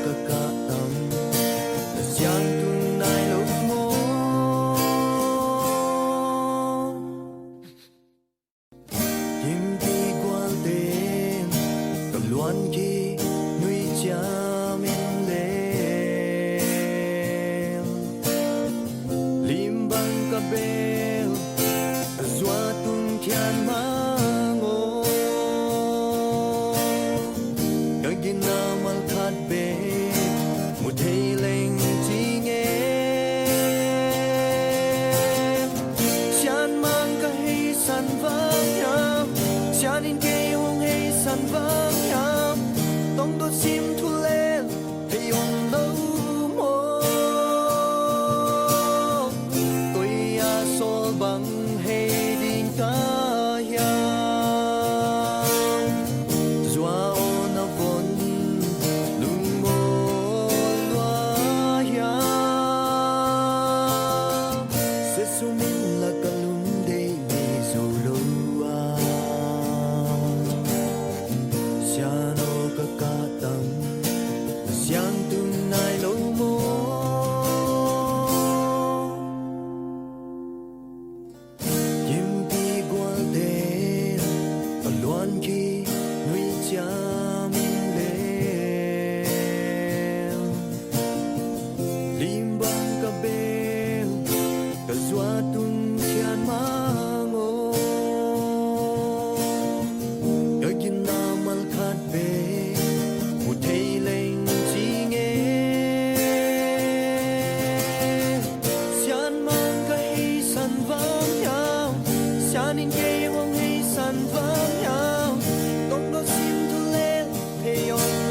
kakatam na siyang tunay loob mo. Kim pi gwal den cầm luan ki nuôi cha min lên lim bang ca bel zua tung thian mang ô gần gin na mal khat be một thầy leng chi nghe chan mang ca hay san vang yam chan in ke hong hay san vang yam tông đốt sim thu lên hay yong lâu mô tôi a sol bằng hay din ca yam zua o na von lung mo loa yam se sumin la kalum de me zolo a siano kakatam siyang tunay lâu mo. Kim pi gwal den paluan ki nuôi cha min lên lim bang ca bel ca zua tung thian mang ô ở gin na mal khat be một thầy leng chi nghe sian mang ca hay san vang yao sian in ke hong hay san vang yao tông đốt sim thu lên hay yong